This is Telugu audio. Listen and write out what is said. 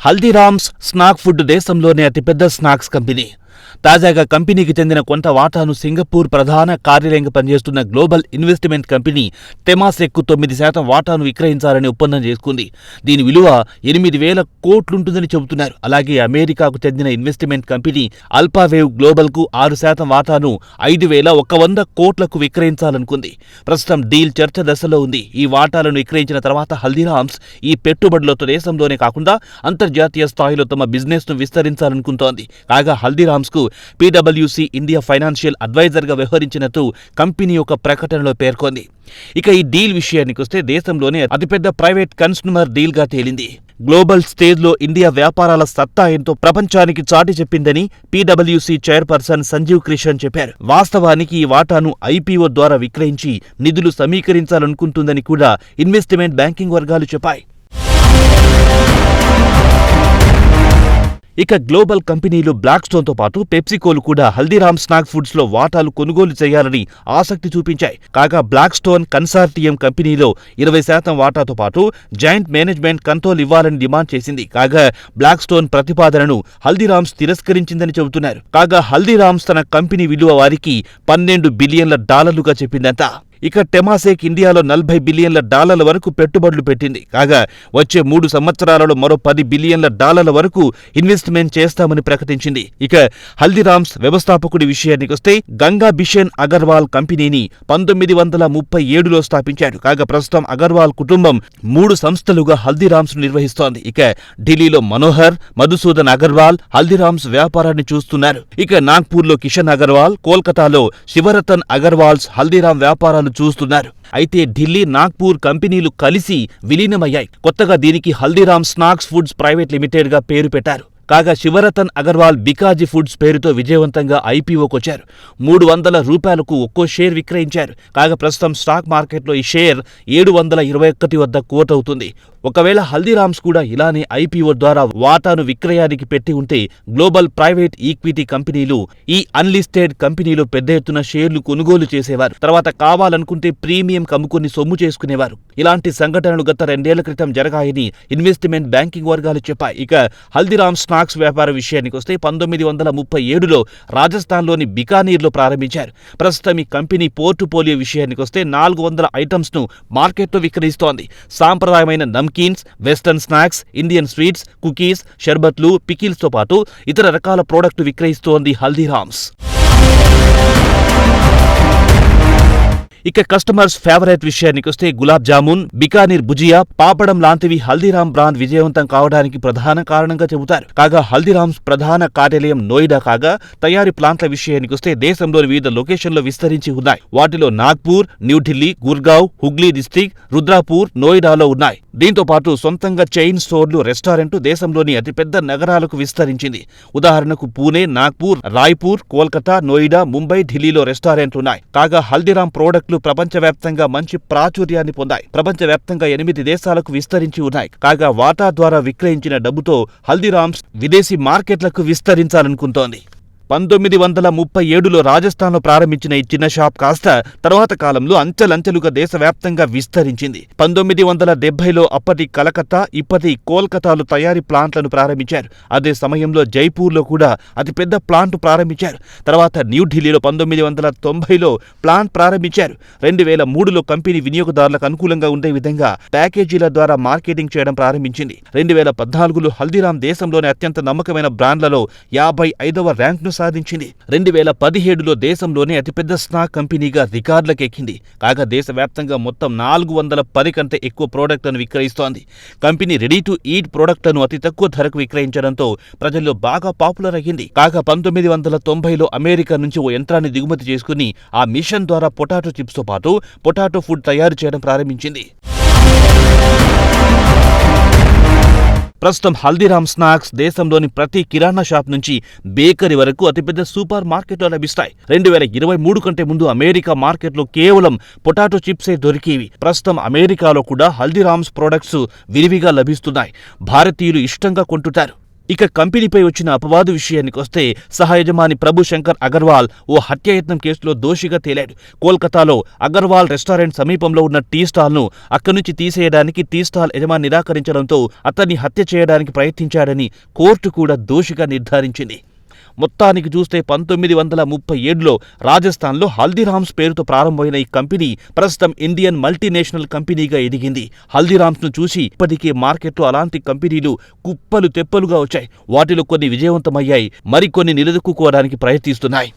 హల్దీరామ్స్ స్నాక్ ఫుడ్ దేశంలోనే అతిపెద్ద స్నాక్స్ కంపెనీ. తాజాగా కంపెనీకి చెందిన కొంత వాటాను సింగపూర్ ప్రధాన కార్యాలయంగా పనిచేస్తున్న గ్లోబల్ ఇన్వెస్ట్మెంట్ కంపెనీ టెమాసెక్కు 9% వాటాను విక్రయించాలని ఒప్పందం చేసుకుంది. దీని విలువ 8,000 కోట్లుంటుందని చెబుతున్నారు. అలాగే అమెరికాకు చెందిన ఇన్వెస్ట్మెంట్ కంపెనీ అల్పావేవ్ గ్లోబల్కు 6% వాటాను 5,100 కోట్లకు విక్రయించాలనుకుంది. ప్రస్తుతం డీల్ చర్చ దశలో ఉంది. ఈ వాటాలను విక్రయించిన తర్వాత హల్దీరామ్స్ ఈ పెట్టుబడులతో దేశంలోనే కాకుండా అంతర్జాతీయ స్థాయిలో తమ బిజినెస్ ను విస్తరించాలనుకుంటోంది. కాగా హల్దీరామ్స్ కు PwC ఇండియా ఫైనాన్షియల్ అడ్వైజర్గా వ్యవహరించినట్టు కంపెనీ ఒక ప్రకటనలో పేర్కొంది. ఇక ఈ డీల్ విషయానికొస్తే దేశంలోనే అతిపెద్ద ప్రైవేట్ కన్స్యూమర్ డీల్గా తేలింది. గ్లోబల్ స్టేజ్లో ఇండియా వ్యాపారాల సత్తా ఎంతో ప్రపంచానికి చాటి చెప్పిందని PwC చైర్పర్సన్ సంజీవ్ కిషన్ చెప్పారు. వాస్తవానికి ఈ వాటాను IPO ద్వారా విక్రయించి నిధులు సమీకరించాలనుకుంటుందని కూడా ఇన్వెస్ట్మెంట్ బ్యాంకింగ్ వర్గాలు చెప్పాయి. ఇక గ్లోబల్ కంపెనీలు బ్లాక్ స్టోన్తో పాటు పెప్సికోలు కూడా హల్దీరామ్స్ స్నాక్ ఫుడ్స్ లో వాటాలు కొనుగోలు చేయాలని ఆసక్తి చూపించాయి. కాగా బ్లాక్ స్టోన్ కన్సార్టియం కంపెనీలో 20% వాటాతో పాటు జాయింట్ మేనేజ్మెంట్ కంట్రోల్ ఇవ్వాలని డిమాండ్ చేసింది. కాగా బ్లాక్ స్టోన్ ప్రతిపాదనను హల్దీరామ్స్ తిరస్కరించిందని చెబుతున్నారు. కాగా హల్దీరామ్స్ తన కంపెనీ విలువ వారికి $12 బిలియన్ల చెప్పిందంట. ఇక టెమాసెక్ ఇండియాలో $40 బిలియన్ల వరకు పెట్టుబడులు పెట్టింది. కాగా వచ్చే 3 సంవత్సరాలలో మరో $10 బిలియన్ల వరకు ఇన్వెస్ట్మెంట్ చేస్తామని ప్రకటించింది. ఇక హల్దీరామ్స్ వ్యవస్థాపకుడి విషయానికొస్తే గంగా బిషన్ అగర్వాల్ కంపెనీని 1937లో స్థాపించాడు. కాగా ప్రస్తుతం అగర్వాల్ కుటుంబం 3 సంస్థలుగా హల్దీరామ్స్ నిర్వహిస్తోంది. ఇక ఢిల్లీలో మనోహర్, మధుసూదన్ అగర్వాల్ హల్దీరామ్స్ వ్యాపారాన్ని చూస్తున్నారు. ఇక నాగ్పూర్లో కిషన్ అగర్వాల్, కోల్కతాలో శివరతన్ అగర్వాల్స్ హల్దీరామ్ వ్యాపారాలు చూస్తున్నారు. అయితే ఢిల్లీ, నాగ్పూర్ కంపెనీలు కలిసి విలీనమయ్యాయి. కొత్తగా దీనికి Haldiram snacks foods private limited గా పేరు పెట్టారు. కాగా శివరతన్ అగర్వాల్ బికాజీ ఫుడ్స్ పేరుతో విజయవంతంగా IPOకొచ్చారు. $300 ఒక్కో షేర్ విక్రయించారు. కాగా ప్రస్తుతం స్టాక్ మార్కెట్లో ఈ షేర్ 721 వద్ద కోట్ అవుతుంది. ఒకవేళ హల్దీరామ్స్ కూడా ఇలానే IPO ద్వారా వాటాను విక్రయానికి పెట్టి ఉంటే గ్లోబల్ ప్రైవేట్ ఈక్విటీ కంపెనీలు ఈ అన్లిస్టెడ్ కంపెనీలో పెద్ద ఎత్తున షేర్లు కొనుగోలు చేసేవారు. తర్వాత కావాలనుకుంటే ప్రీమియం కమ్ముకుని సొమ్ము చేసుకునేవారు. ఇలాంటి సంఘటనలు గత 2 ఏళ్ల క్రితం జరగాయని ఇన్వెస్ట్మెంట్ బ్యాంకింగ్ వర్గాలు చెప్పాయి. ఇక హల్దీరామ్స్ స్నాక్స్ వ్యాపార విషయానికొస్తే 1937లో రాజస్థాన్లోని బికానీర్లో ప్రారంభించారు. ప్రస్తుతం ఈ కంపెనీ పోర్టుపోలియో విషయానికొస్తే 400 ఐటమ్స్ ను మార్కెట్లో విక్రయిస్తోంది. సాంప్రదాయమైన namkeens, western snacks, Indian sweets, cookies, షర్బత్లు, పికిల్స్ తో పాటు ఇతర రకాల ప్రోడక్టు విక్రయిస్తోంది హల్దీరామ్స్. ఇక కస్టమర్స్ ఫేవరెట్ విషయానికొస్తే గులాబ్ జామున్, బికానీర్ భుజియా, పాపడం లాంటివి హల్దీరామ్ బ్రాండ్ విజయవంతం కావడానికి ప్రధాన కారణంగా చెబుతారు. కాగా హల్దీరామ్స్ ప్రధాన కార్యాలయం నోయిడా కాగా తయారీ ప్లాంట్ల విషయానికొస్తే దేశంలోని వివిధ లొకేషన్లో విస్తరించి ఉన్నాయి. వాటిలో నాగ్పూర్, న్యూఢిల్లీ, గుర్గావ్, హుగ్లీ డిస్టిక్, రుద్రాపూర్, నోయిడాలో ఉన్నాయి. దీంతో పాటు సొంతంగా చైన్ స్టోర్లు, రెస్టారెంట్ దేశంలోని అతిపెద్ద నగరాలకు విస్తరించింది. ఉదాహరణకు పూణే, నాగ్పూర్, రాయ్పూర్, కోల్కతా, నోయిడా, ముంబై, ఢిల్లీలో రెస్టారెంట్లున్నాయి. కాగా హల్దీరామ్ ప్రోడక్ట్లు ప్రపంచవ్యాప్తంగా మంచి ప్రాచుర్యాన్ని పొందాయి. ప్రపంచవ్యాప్తంగా 8 దేశాలకు విస్తరించి ఉన్నాయి. కాగా వాటా ద్వారా విక్రయించిన డబ్బుతో హల్దీరామ్స్ విదేశీ మార్కెట్లకు విస్తరించాలనుకుంటోంది. 1937లో రాజస్థాన్లో ప్రారంభించిన ఈ చిన్న షాప్ కాస్త తర్వాత కాలంలో అంచెలంచెలుగా దేశవ్యాప్తంగా విస్తరించింది. 1970లో అప్పటి కలకత్తా, ఇప్పటి కోల్కతాలో తయారీ ప్లాంట్లను ప్రారంభించారు. అదే సమయంలో జైపూర్లో కూడా అతిపెద్ద ప్లాంట్ ప్రారంభించారు. తర్వాత న్యూఢిల్లీలో 1990లో ప్లాంట్ ప్రారంభించారు. 2003లో కంపెనీ వినియోగదారులకు అనుకూలంగా ఉండే విధంగా ప్యాకేజీల ద్వారా మార్కెటింగ్ చేయడం ప్రారంభించింది. 2014లో హల్దీరామ్ దేశంలోని అత్యంత నమ్మకమైన బ్రాండ్లలో 55వ ర్యాంక్ను సాధించింది. 2017లో దేశంలోనే అతిపెద్ద స్నాక్ కంపెనీగా రికార్డులకెక్కింది. కాగా దేశవ్యాప్తంగా మొత్తం 410 కంటే ఎక్కువ ప్రోడక్ట్లను విక్రయిస్తోంది. కంపెనీ రెడీ టు ఈట్ ప్రోడక్ట్లను అతి తక్కువ ధరకు విక్రయించడంతో ప్రజల్లో బాగా పాపులర్ అయ్యింది. కాగా 1990లో అమెరికా నుంచి ఓ యంత్రాన్ని దిగుమతి చేసుకుని ఆ మిషన్ ద్వారా పొటాటో చిప్స్ తో పాటు పొటాటో ఫుడ్ తయారు చేయడం ప్రారంభించింది. ప్రస్తుతం హల్దీరామ్ స్నాక్స్ దేశంలోని ప్రతి కిరాణా షాప్ నుంచి బేకరీ వరకు అతిపెద్ద సూపర్ మార్కెట్లో లభిస్తాయి. 2023 కంటే ముందు అమెరికా మార్కెట్లో కేవలం పొటాటో చిప్సే దొరికేవి. ప్రస్తుతం అమెరికాలో కూడా హల్దీరామ్స్ ప్రొడక్ట్స్ విరివిగా లభిస్తున్నాయి. భారతీయులు ఇష్టంగా కొంటుంటారు. ఇక కంపెనీపై వచ్చిన అపవాదు విషయానికొస్తే సహయజమాని ప్రభు శంకర్ అగర్వాల్ ఓ హత్యాయత్నం కేసులో దోషిగా తేలాడు. కోల్కతాలో అగర్వాల్ రెస్టారెంట్ సమీపంలో ఉన్న టీ స్టాల్ను అక్కడి నుంచి తీసేయడానికి టీ స్టాల్ యజమాని నిరాకరించడంతో అతన్ని హత్య చేయడానికి ప్రయత్నించాడని కోర్టు కూడా దోషిగా నిర్ధారించింది. మొత్తానికి చూస్తే 1937లో రాజస్థాన్లో హల్దీరామ్స్ పేరుతో ప్రారంభమైన ఈ కంపెనీ ప్రస్తుతం ఇండియన్ మల్టీనేషనల్ కంపెనీగా ఎదిగింది. హల్దీరామ్స్ను చూసి ఇప్పటికే మార్కెట్లో అలాంటి కంపెనీలు కుప్పలు తెప్పలుగా వచ్చాయి. వాటిలో కొన్ని విజయవంతమయ్యాయి, మరికొన్ని నిలదొక్కుకోవడానికి ప్రయత్నిస్తున్నాయి.